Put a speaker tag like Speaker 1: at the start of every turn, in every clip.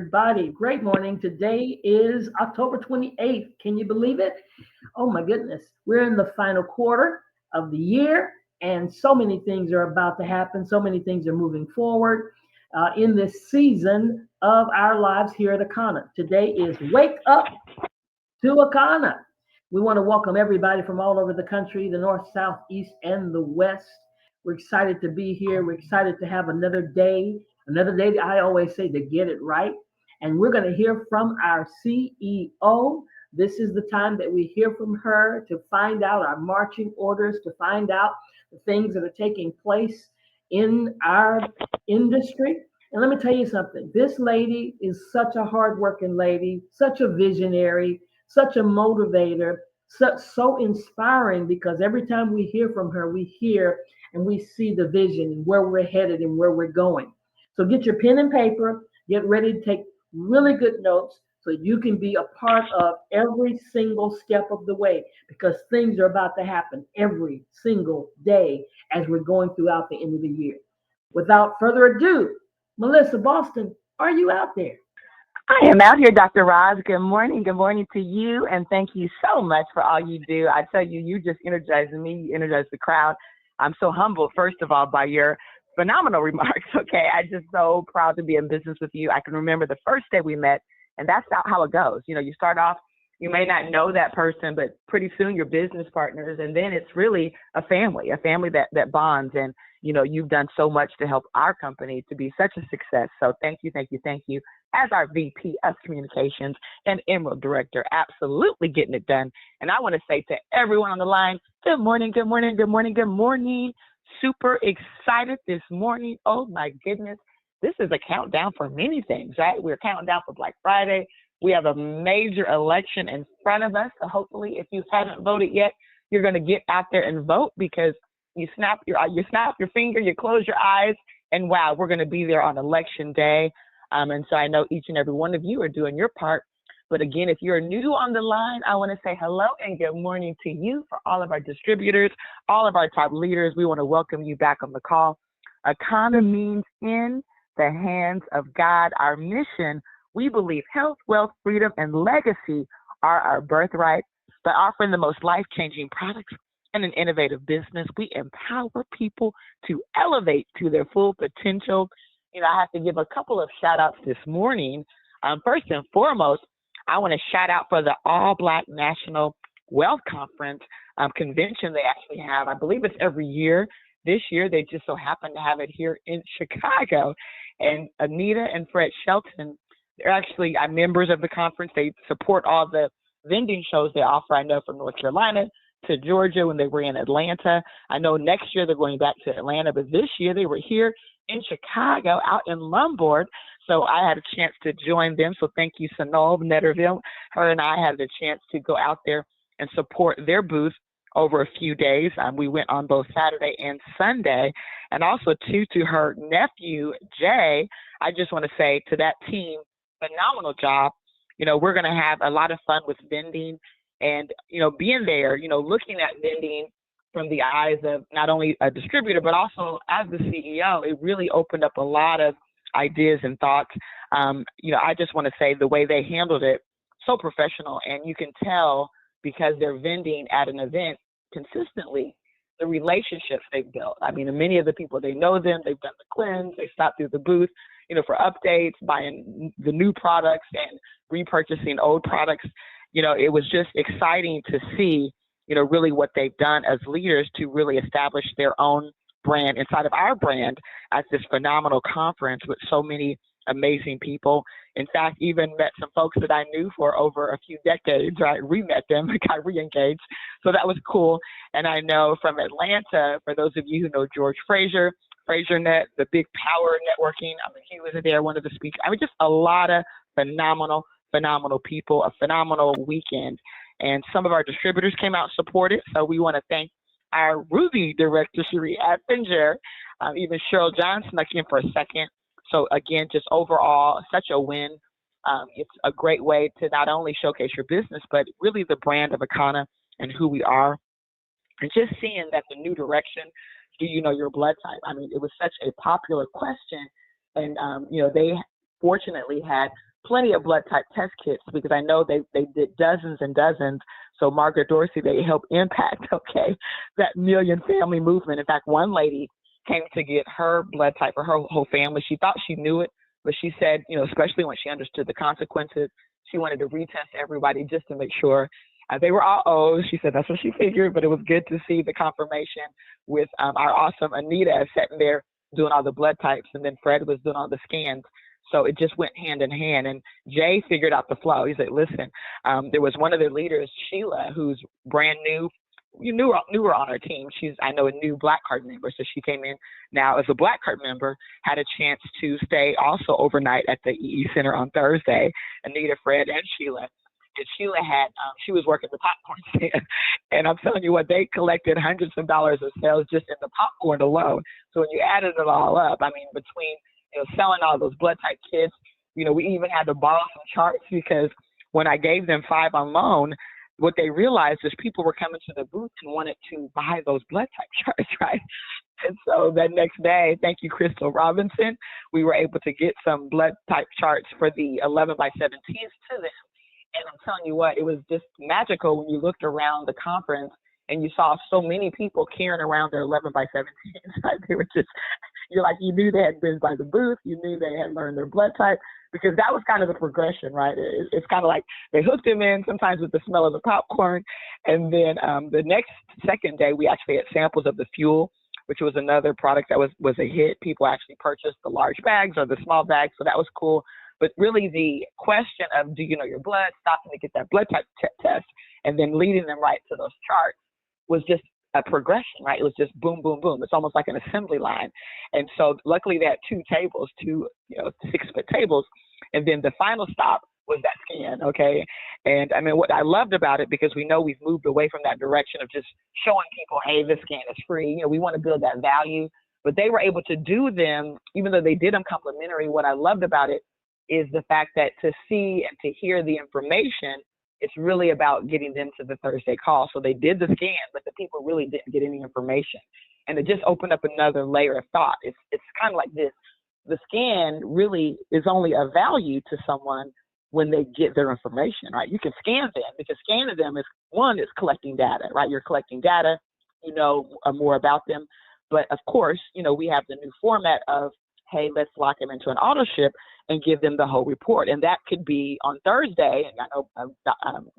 Speaker 1: Everybody, great morning. Today is October 28th. Can you believe it? Oh my goodness. We're in the final quarter of the year, and so many things are about to happen. So many things are moving forward in this season of our lives here at Akana. Today is Wake Up to Akana. We want to welcome everybody from all over the country, the north, south, east, and the west. We're excited to be here. We're excited to have another day, I always say, to get it right. And we're going to hear from our CEO. This is the time that we hear from her to find out our marching orders, to find out the things that are taking place in our industry. And let me tell you something, this lady is such a hardworking lady, such a visionary, such a motivator, so inspiring because every time we hear from her, we hear and we see the vision and where we're headed and where we're going. So get your pen and paper, get ready to take really good notes so you can be a part of every single step of the way because things are about to happen every single day as we're going throughout the end of the year. Without further ado, Melissa Boston, are you out there?
Speaker 2: I am out here, Dr. Roz. Good morning. Good morning to you, and thank you so much for all you do. I tell you, you just energize me, you energize the crowd. I'm so humbled, first of all, by your phenomenal remarks. Okay, I'm just so proud to be in business with you. I can remember the first day we met, and that's not how it goes. You know, you start off, you may not know that person, but pretty soon you're business partners, and then it's really a family that bonds. And you've done so much to help our company to be such a success. So thank you, thank you, thank you. As our VP of Communications and Emerald Director, absolutely getting it done. And I want to say to everyone on the line, good morning, good morning, good morning, good morning. Super excited this morning. Oh my goodness. This is a countdown for many things, right? We're counting down for Black Friday. We have a major election in front of us. So hopefully, if you haven't voted yet, you're going to get out there and vote because you snap your finger, you close your eyes, and wow, we're going to be there on election day. And so I know each and every one of you are doing your part. But again, if you're new on the line, I want to say hello and good morning to you. For all of our distributors, all of our top leaders, we want to welcome you back on the call. Akana means in the hands of God. Our mission, we believe health, wealth, freedom, and legacy are our birthright. By offering the most life-changing products and an innovative business, we empower people to elevate to their full potential. I have to give a couple of shout outs this morning. First and foremost, I want to shout out for the All Black National Wealth Conference convention they actually have. I believe it's every year. This year, they just so happen to have it here in Chicago. And Anita and Fred Shelton, they're actually members of the conference. They support all the vending shows they offer. I know from North Carolina to Georgia when they were in Atlanta. I know next year they're going back to Atlanta, but this year they were here in Chicago, out in Lombard. So I had a chance to join them. So thank you, Sanol Netterville. Her and I had a chance to go out there and support their booth over a few days. We went on both Saturday and Sunday. And also, too, to her nephew, Jay, I just want to say to that team, phenomenal job. We're going to have a lot of fun with vending and, being there, looking at vending from the eyes of not only a distributor, but also as the CEO, it really opened up a lot of ideas and thoughts. I just want to say the way they handled it, so professional. And you can tell because they're vending at an event consistently, the relationships they've built. I mean, many of the people, they know them, they've done the cleanse, they stopped through the booth, for updates, buying the new products and repurchasing old products. It was just exciting to see, really what they've done as leaders to really establish their own brand inside of our brand at this phenomenal conference with so many amazing people. In fact, even met some folks that I knew for over a few decades, right? Re-met them, got re-engaged. So that was cool. And I know from Atlanta, for those of you who know George Fraser, FraserNet, the big power networking, he was there, one of the speakers. Just a lot of phenomenal people, a phenomenal weekend. And some of our distributors came out and supported. So we want to thank our Ruby director, Cherie Appinger, even Cheryl John snuck in for a second. So again, just overall, such a win. It's a great way to not only showcase your business, but really the brand of Akana and who we are. And just seeing that the new direction, do you know your blood type? It was such a popular question. And, they fortunately had plenty of blood type test kits because I know they did dozens and dozens. So Margaret Dorsey, they help impact, okay, that million family movement. In fact, one lady came to get her blood type for her whole family. She thought she knew it, but she said, especially when she understood the consequences, she wanted to retest everybody just to make sure they were all O's. She said that's what she figured, but it was good to see the confirmation with our awesome Anita sitting there doing all the blood types, and then Fred was doing all the scans. So it just went hand in hand. And Jay figured out the flow. He said, listen, there was one of their leaders, Sheila, who's brand new. You knew her on our team. She's, I know, a new Black Card member. So she came in now as a Black Card member, had a chance to stay also overnight at the EE Center on Thursday. Anita, Fred, and Sheila. And Sheila had, she was working the popcorn stand. And I'm telling you what, they collected hundreds of dollars of sales just in the popcorn alone. So when you added it all up, I mean, between selling all those blood type kits, we even had to borrow some charts because when I gave them 5 on loan, what they realized is people were coming to the booth and wanted to buy those blood type charts, right? And so that next day, thank you, Crystal Robinson, we were able to get some blood type charts for the 11 by 17s to them. And I'm telling you what, it was just magical when you looked around the conference and you saw so many people carrying around their 11 by 17s. Right? They were just, you knew they had been by the booth, you knew they had learned their blood type, because that was kind of the progression, right? It's kind of like they hooked them in sometimes with the smell of the popcorn. And then the second day, we actually had samples of the fuel, which was another product that was a hit. People actually purchased the large bags or the small bags, so that was cool. But really the question of, do you know your blood, stopping to get that blood type test, and then leading them right to those charts was just a progression, right? It was just boom, boom, boom. It's almost like an assembly line. And so luckily they had 2 tables, 2 6-foot tables. And then the final stop was that scan, okay? And I mean, what I loved about it, because we know we've moved away from that direction of just showing people, hey, this scan is free. We want to build that value. But they were able to do them, even though they did them complimentary. What I loved about it is the fact that to see and to hear the information, it's really about getting them to the Thursday call. So they did the scan, but the people really didn't get any information. And it just opened up another layer of thought. It's kind of like this. The scan really is only of value to someone when they get their information, right? You can scan them, because scanning them is collecting data, right? You're collecting data, more about them. But of course, we have the new format of, hey, let's lock them into an auto ship and give them the whole report. And that could be on Thursday. And I know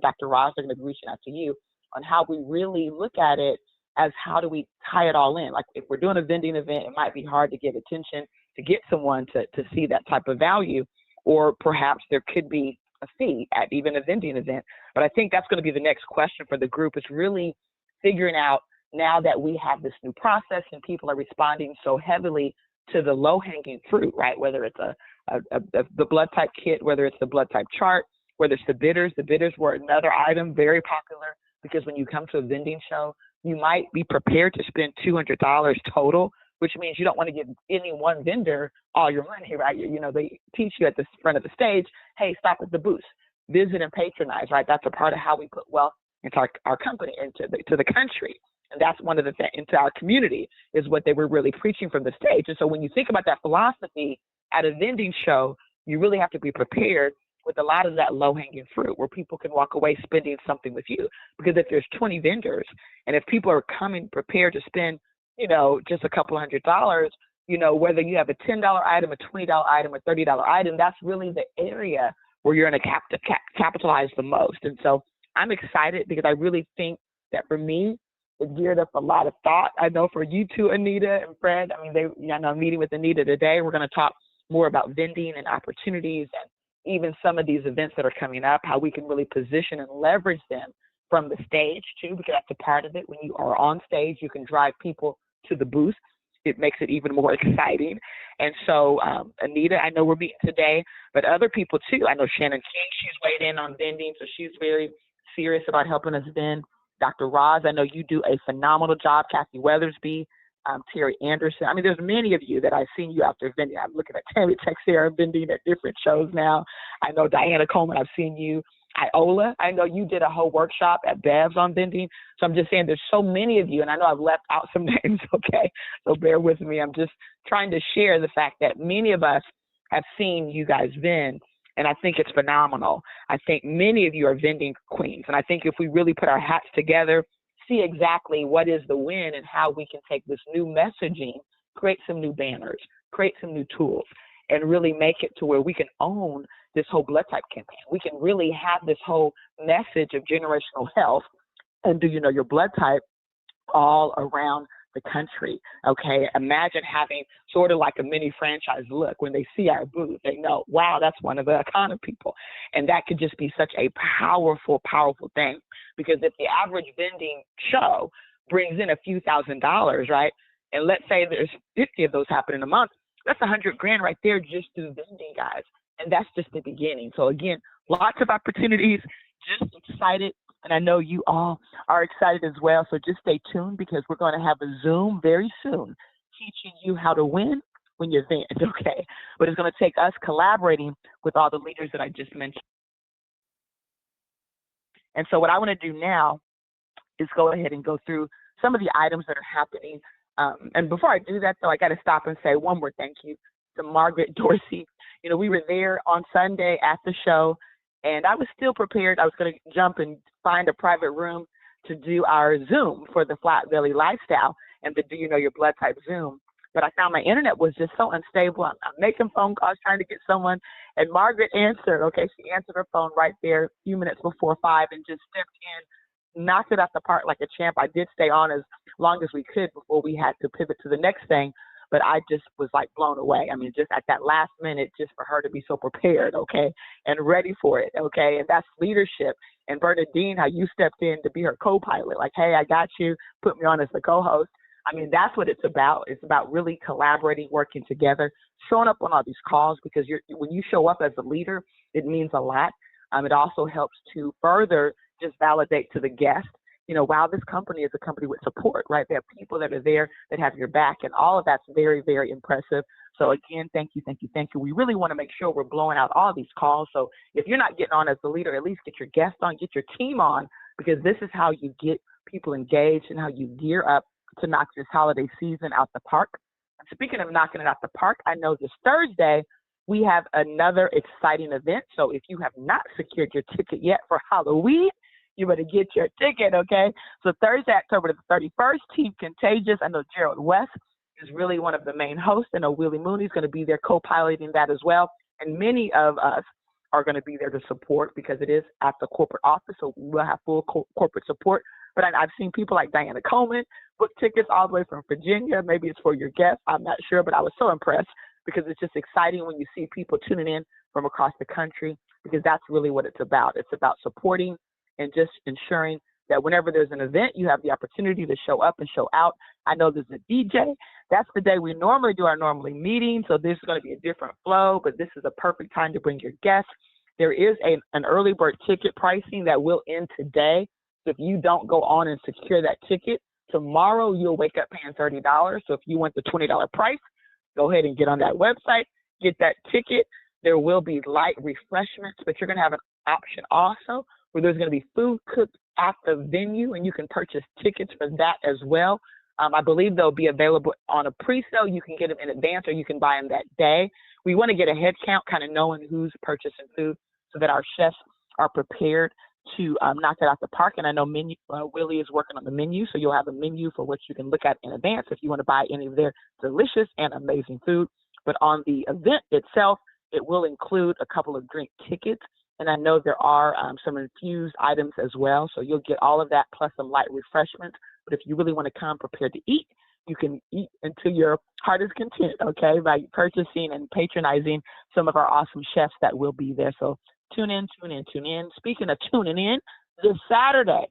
Speaker 2: Dr. Roz are going to be reaching out to you on how we really look at it as how do we tie it all in. Like if we're doing a vending event, it might be hard to get attention to get someone to see that type of value, or perhaps there could be a fee at even a vending event. But I think that's going to be the next question for the group, is really figuring out, now that we have this new process and people are responding so heavily to the low-hanging fruit, right? Whether it's the blood type kit, whether it's the blood type chart, whether it's the bitters. The bitters were another item, very popular, because when you come to a vending show, you might be prepared to spend $200 total, which means you don't want to give any one vendor all your money, right? They teach you at the front of the stage, hey, stop at the booth, visit and patronize, right? That's a part of how we put wealth into our company, into the country. And that's one of the things, into our community, is what they were really preaching from the stage. And so when you think about that philosophy at a vending show, you really have to be prepared with a lot of that low-hanging fruit, where people can walk away spending something with you. Because if there's 20 vendors, and if people are coming prepared to spend, just a couple $100, whether you have a $10 item, a $20 item, a $30 item, that's really the area where you're going to capitalize the most. And so I'm excited, because I really think that for me, it geared up a lot of thought. I know for you too, Anita and Fred. I mean, I'm meeting with Anita today. We're going to talk more about vending and opportunities, and even some of these events that are coming up, how we can really position and leverage them from the stage too, because that's a part of it. When you are on stage, you can drive people to the booth. It makes it even more exciting. And so, Anita, I know we're meeting today, but other people too. I know Shannon King, she's weighed in on vending, so she's very serious about helping us vend. Dr. Roz, I know you do a phenomenal job. Kathy Weathersby, Terry Anderson. I mean, there's many of you that I've seen you out there vending. I'm looking at Tammy Texera vending at different shows now. I know Diana Coleman, I've seen you. Iola, I know you did a whole workshop at Bev's on vending. So I'm just saying there's so many of you, and I know I've left out some names, okay? So bear with me. I'm just trying to share the fact that many of us have seen you guys vend. And I think it's phenomenal. I think many of you are vending queens. And I think if we really put our hats together, see exactly what is the win and how we can take this new messaging, create some new banners, create some new tools, and really make it to where we can own this whole blood type campaign. We can really have this whole message of generational health and do you know your blood type all around the country. Okay, imagine having sort of like a mini franchise look. When they see our booth, they know, wow, that's one of the Akana people. And that could just be such a powerful, powerful thing. Because if the average vending show brings in a few $1,000s, right? And let's say there's 50 of those happen in a month, that's $100,000 right there just through vending, guys. And that's just the beginning. So again, lots of opportunities, just excited. And I know you all are excited as well. So just stay tuned because we're going to have a Zoom very soon teaching you how to win when you vend, okay? But it's going to take us collaborating with all the leaders that I just mentioned. And so what I want to do now is go ahead and go through some of the items that are happening. And before I do that, though, I got to stop and say one more thank you to Margaret Dorsey. You know, we were there on Sunday at the show, and I was still prepared. I was going to jump and find a private room to do our Zoom for the Flat Belly Lifestyle and the Do You Know Your Blood Type Zoom. But I found my internet was just so unstable. I'm making phone calls trying to get someone, and Margaret answered. Okay, she answered her phone right there a few minutes before 5 and just stepped in, knocked it out the park like a champ. I did stay on as long as we could before we had to pivot to the next thing. But I just was like blown away. I mean, just at that last minute, just for her to be so prepared, okay, and ready for it, okay? And that's leadership. And Bernadine, how you stepped in to be her co-pilot, like, hey, I got you, put me on as the co-host. I mean, that's what it's about. It's about really collaborating, working together, showing up on all these calls because when you show up as a leader, it means a lot. It also helps to further just validate to the guest, you know, wow, this company is a company with support, right? There are people that are there that have your back, and all of that's very, very impressive. So again, thank you, thank you, thank you. We really want to make sure we're blowing out all these calls. So if you're not getting on as the leader, at least get your guests on, get your team on, because this is how you get people engaged and how you gear up to knock this holiday season out the park. And speaking of knocking it out the park, I know this Thursday we have another exciting event. So if you have not secured your ticket yet for Halloween, you better get your ticket, okay? So Thursday, October the 31st, Team Contagious. I know Gerald West is really one of the main hosts. I know Willie Mooney's going to be there co-piloting that as well. And many of us are going to be there to support because it is at the corporate office, so we'll have full corporate support. But I've seen people like Diana Coleman book tickets all the way from Virginia. Maybe it's for your guests. I'm not sure, but I was so impressed because it's just exciting when you see people tuning in from across the country because that's really what it's about. It's about supporting and just ensuring that whenever there's an event, you have the opportunity to show up and show out. I know there's a DJ. That's the day we normally do our normally meeting, so this is going to be a different flow, but this is a perfect time to bring your guests. There is an early bird ticket pricing that will end today. So if you don't go on and secure that ticket, tomorrow you'll wake up paying $30. So if you want the $20 price, go ahead and get on that website, get that ticket. There will be light refreshments, but you're going to have an option also where there's going to be food cooked at the venue, and you can purchase tickets for that as well. I believe they'll be available on a pre-sale. You can get them in advance or you can buy them that day. We want to get a head count, kind of knowing who's purchasing food so that our chefs are prepared to knock it out the park. And I know Willie is working on the menu, so you'll have a menu for what you can look at in advance if you want to buy any of their delicious and amazing food. But on the event itself, it will include a couple of drink tickets. And I know there are some infused items as well. So you'll get all of that plus some light refreshments. But if you really want to come prepared to eat, you can eat until your heart is content, okay, by purchasing and patronizing some of our awesome chefs that will be there. So tune in, tune in, tune in. Speaking of tuning in, this Saturday,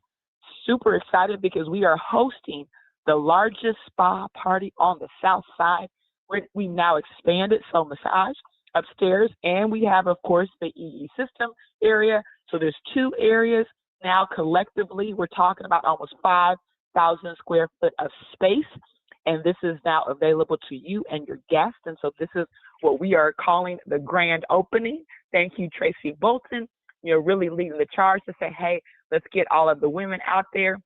Speaker 2: super excited because we are hosting the largest spa party on the South Side. We now expanded Soul Massage upstairs, and we have, of course, the EE System area. So there's 2 areas now. Collectively, we're talking about almost 5,000 square foot of space, and this is now available to you and your guests. And so this is what we are calling the grand opening. Thank you, Tracy Bolton. You're really leading the charge to say, hey, let's get all of the women out there.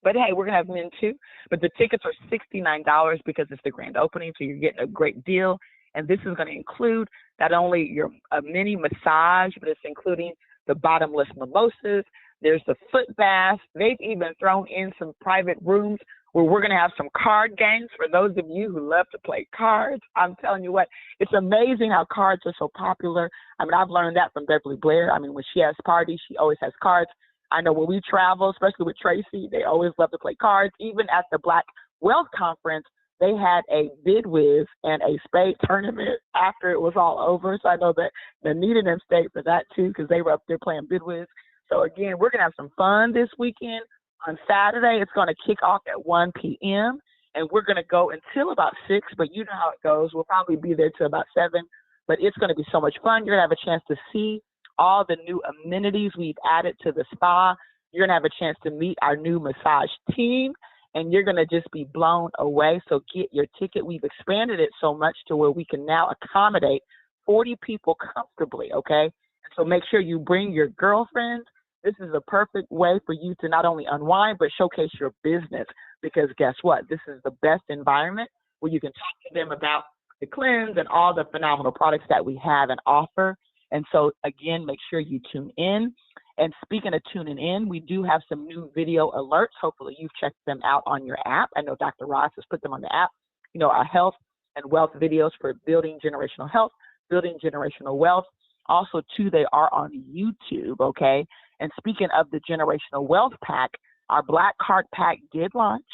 Speaker 2: But hey, we're going to have men too. But the tickets are $69 because it's the grand opening, so you're getting a great deal. And this is going to include not only your mini massage, but it's including the bottomless mimosas. There's the foot bath. They've even thrown in some private rooms where we're going to have some card games for those of you who love to play cards. I'm telling you what, it's amazing how cards are so popular. I mean, I've learned that from Beverly Blair. I mean, when she has parties, she always has cards. I know when we travel, especially with Tracy, they always love to play cards. Even at the Black Wealth Conference, they had a bid whiz and a spade tournament after it was all over. So I know that Anita and them stayed for that too, because they were up there playing bid whiz. So again, we're going to have some fun this weekend. On Saturday, it's going to kick off at 1 p.m. and we're going to go until about 6, but you know how it goes. We'll probably be there till about 7, but it's going to be so much fun. You're going to have a chance to see all the new amenities we've added to the spa. You're going to have a chance to meet our new massage team, and you're going to just be blown away. So get your ticket. We've expanded it so much to where we can now accommodate 40 people comfortably, okay? So make sure you bring your girlfriends. This is a perfect way for you to not only unwind, but showcase your business, because guess what? This is the best environment where you can talk to them about the cleanse and all the phenomenal products that we have and offer. And so again, make sure you tune in. And speaking of tuning in, we do have some new video alerts. Hopefully you've checked them out on your app. I know Dr. Ross has put them on the app. You know, our health and wealth videos for building generational health, building generational wealth. Also, too, they are on YouTube, okay? And speaking of the Generational Wealth Pack, our Black Card Pack did launch.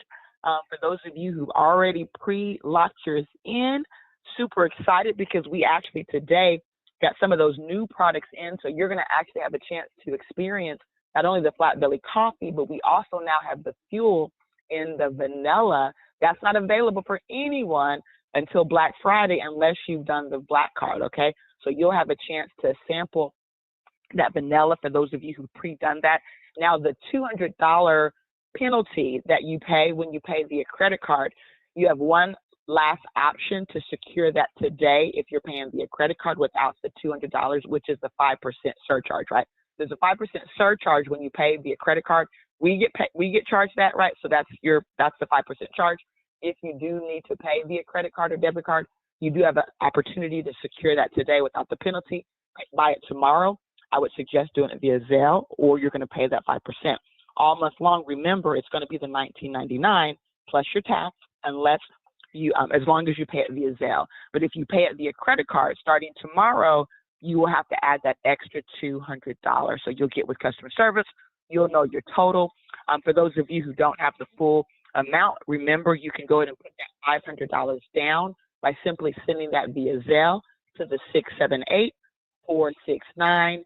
Speaker 2: For those of you who already pre-locked yours in, super excited because we actually today got some of those new products in. So you're going to actually have a chance to experience not only the flat belly coffee, but we also now have the fuel in the vanilla. That's not available for anyone until Black Friday unless you've done the Black Card, okay? So you'll have a chance to sample that vanilla for those of you who pre-done that. Now, the $200 penalty that you pay when you pay via credit card, you have one last option to secure that today if you're paying via credit card without the $200, which is the 5% surcharge, right? There's a 5% surcharge when you pay via credit card. We get charged that, right? So that's the 5% charge. If you do need to pay via credit card or debit card, you do have an opportunity to secure that today without the penalty. Buy it tomorrow. I would suggest doing it via Zelle, or you're going to pay that 5%. All month long, remember, it's going to be the $19.99 plus your tax, unless you, as long as you pay it via Zelle. But if you pay it via credit card, starting tomorrow, you will have to add that extra $200. So you'll get with customer service, you'll know your total. For those of you who don't have the full amount, remember, you can go ahead and put that $500 down by simply sending that via Zelle to the 678-469-1807.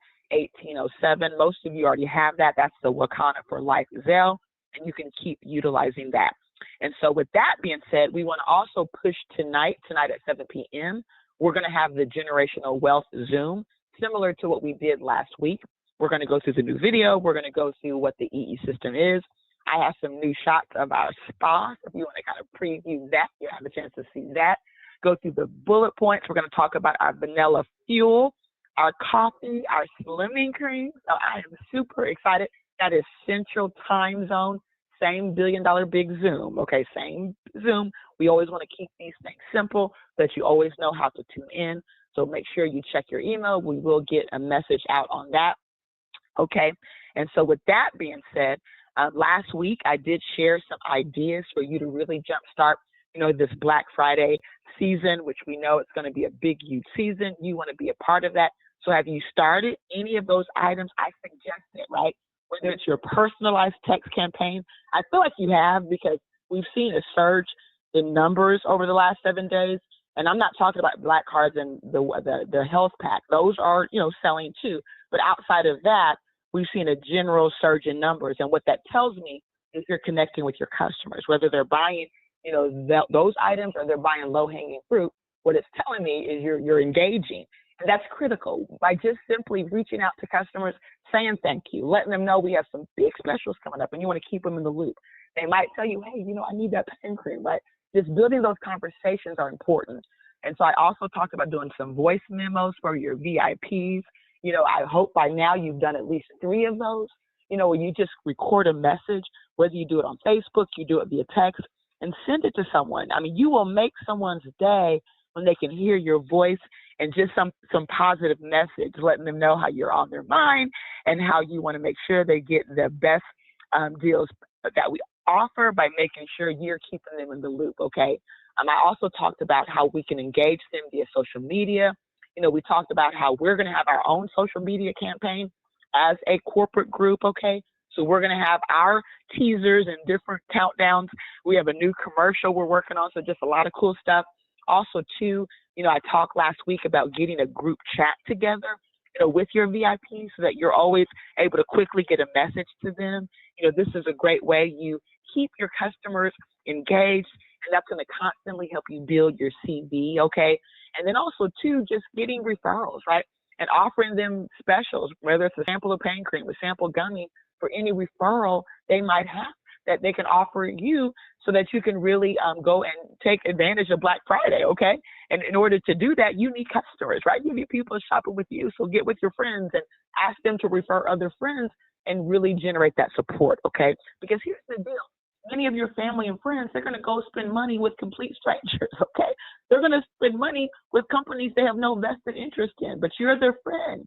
Speaker 2: Most of you already have that. That's the Wakana for Life Zelle, and you can keep utilizing that. And so with that being said, we want to also push tonight at 7 p.m., we're going to have the Generational Wealth Zoom, similar to what we did last week. We're going to go through the new video. We're going to go through what the EE system is. I have some new shots of our spa. If you want to kind of preview that, you'll have a chance to see that. Go through the bullet points. We're going to talk about our vanilla fuel, our coffee, our slimming cream. So I am super excited. That is Central Time Zone, same $1 billion big Zoom. Okay, same Zoom. We always want to keep these things simple so that you always know how to tune in. So make sure you check your email. We will get a message out on that. Okay, and so with that being said, last week I did share some ideas for you to really jumpstart, this Black Friday season, which we know it's going to be a big, huge season. You want to be a part of that. So have you started any of those items I suggested, right? Whether it's your personalized text campaign, I feel like you have, because we've seen a surge in numbers over the last 7 days. And I'm not talking about Black Cards and the health pack. Those are, selling too. But outside of that, we've seen a general surge in numbers. And what that tells me is you're connecting with your customers, whether they're buying, those items or they're buying low-hanging fruit. What it's telling me is you're engaging. And that's critical. By just simply reaching out to customers, saying thank you, letting them know we have some big specials coming up and you want to keep them in the loop. They might tell you, hey, I need that pain cream, right? Just building those conversations are important. And so I also talked about doing some voice memos for your VIPs. I hope by now you've done at least 3 of those, where you just record a message, whether you do it on Facebook, you do it via text, and send it to someone. I mean, you will make someone's day when they can hear your voice and just some positive message, letting them know how you're on their mind and how you want to make sure they get the best deals that we offer by making sure you're keeping them in the loop, okay? I also talked about how we can engage them via social media. We talked about how we're going to have our own social media campaign as a corporate group, okay? So we're going to have our teasers and different countdowns. We have a new commercial we're working on, so just a lot of cool stuff. Also, too, I talked last week about getting a group chat together, with your VIPs so that you're always able to quickly get a message to them. This is a great way you keep your customers engaged, and that's going to constantly help you build your CV, okay? And then also, too, just getting referrals, right? And offering them specials, whether it's a sample of pain cream, a sample gummy, for any referral they might have that they can offer you so that you can really go and take advantage of Black Friday, okay? And in order to do that, you need customers, right? You need people shopping with you. So get with your friends and ask them to refer other friends and really generate that support, okay? Because here's the deal. Many of your family and friends, they're going to go spend money with complete strangers, okay? They're going to spend money with companies they have no vested interest in, but you're their friend.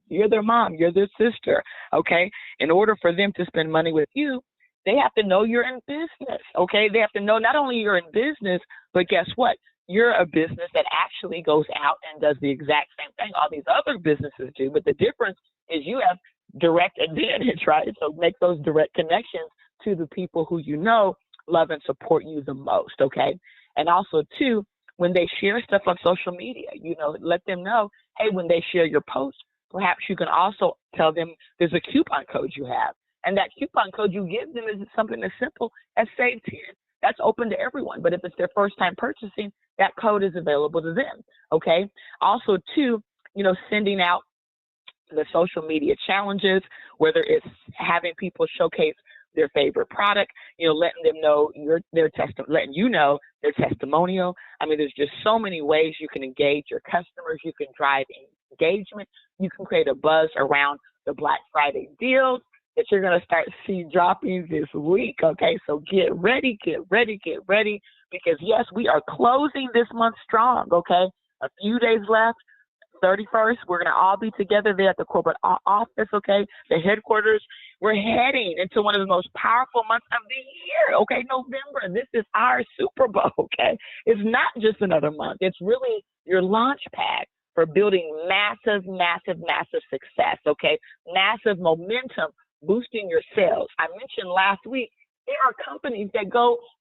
Speaker 2: You're their mom. You're their sister, okay? In order for them to spend money with you, they have to know you're in business, okay? They have to know not only you're in business, but guess what? You're a business that actually goes out and does the exact same thing all these other businesses do, but the difference is you have direct advantage, right? So make those direct connections to the people who love and support you the most, okay? And also, too, when they share stuff on social media, let them know, hey, when they share your post, perhaps you can also tell them there's a coupon code you have. And that coupon code you give them is something as simple as Save 10. That's open to everyone. But if it's their first time purchasing, that code is available to them, okay? Also, too, sending out the social media challenges, whether it's having people showcase their favorite product, letting them know letting you know their testimonial. I mean, there's just so many ways you can engage your customers. You can drive engagement. You can create a buzz around the Black Friday deals that you're going to start see dropping this week, okay? So get ready, because yes, we are closing this month strong, okay? A few days left. 31st, we're going to all be together there at the corporate office, okay, the headquarters. We're heading into one of the most powerful months of the year, okay, November. This is our Super Bowl, okay? It's not just another month. It's really your launch pad for building massive success, okay? Massive momentum, boosting your sales. I mentioned last week, there are companies that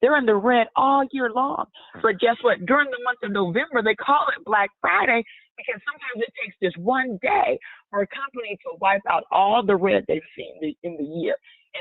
Speaker 2: they're in the red all year long. But guess what? During the month of November, they call it Black Friday because sometimes it takes just one day for a company to wipe out all the red they've seen in the year.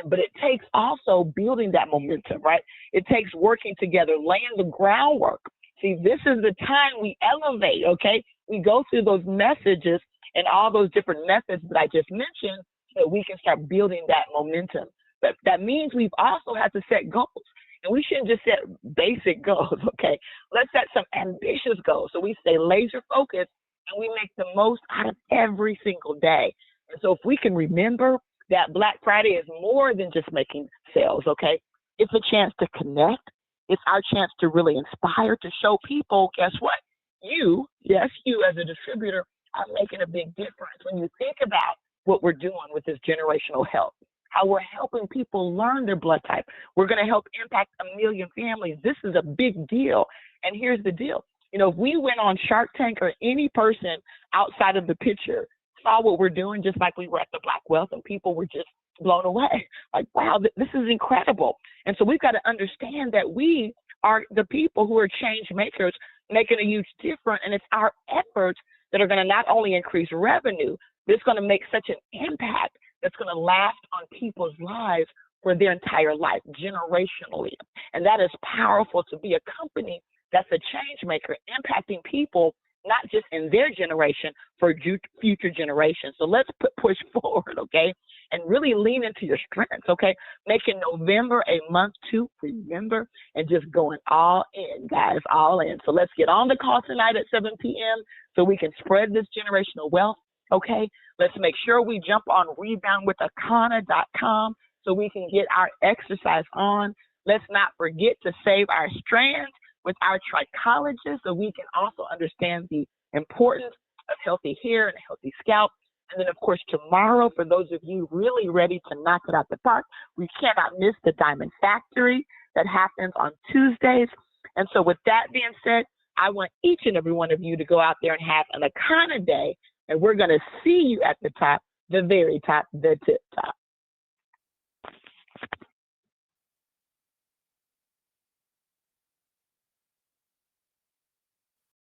Speaker 2: But it takes also building that momentum, right? It takes working together, laying the groundwork. See, this is the time we elevate, okay? We go through those messages and all those different methods that I just mentioned so that we can start building that momentum. But that means we've also had to set goals. And we shouldn't just set basic goals, okay? Let's set some ambitious goals so we stay laser focused and we make the most out of every single day. And so if we can remember that Black Friday is more than just making sales, okay? It's a chance to connect. It's our chance to really inspire, to show people, guess what? You as a distributor are making a big difference. When you think about what we're doing with this generational health, how we're helping people learn their blood type. We're going to help impact 1 million families. This is a big deal. And here's the deal. If we went on Shark Tank or any person outside of the picture saw what we're doing, just like we were at the Black Wealth, and people were just blown away. Like, wow, this is incredible. And so we've got to understand that we are the people who are change makers, making a huge difference. And it's our efforts that are going to not only increase revenue, but it's going to make such an impact that's going to last on people's lives for their entire life, generationally. And that is powerful, to be a company that's a change maker, impacting people, not just in their generation, for future generations. So let's push forward, okay? And really lean into your strengths, okay? Making November a month to remember and just going all in, guys, all in. So let's get on the call tonight at 7 p.m. so we can spread this generational wealth, okay? Let's make sure we jump on reboundwithakana.com so we can get our exercise on. Let's not forget to save our strands with our trichologist so we can also understand the importance of healthy hair and a healthy scalp. And then, of course, tomorrow, for those of you really ready to knock it out the park, we cannot miss the Diamond Factory that happens on Tuesdays. And so with that being said, I want each and every one of you to go out there and have an Akana day, and we're going to see you at the top, the very top, the tip top.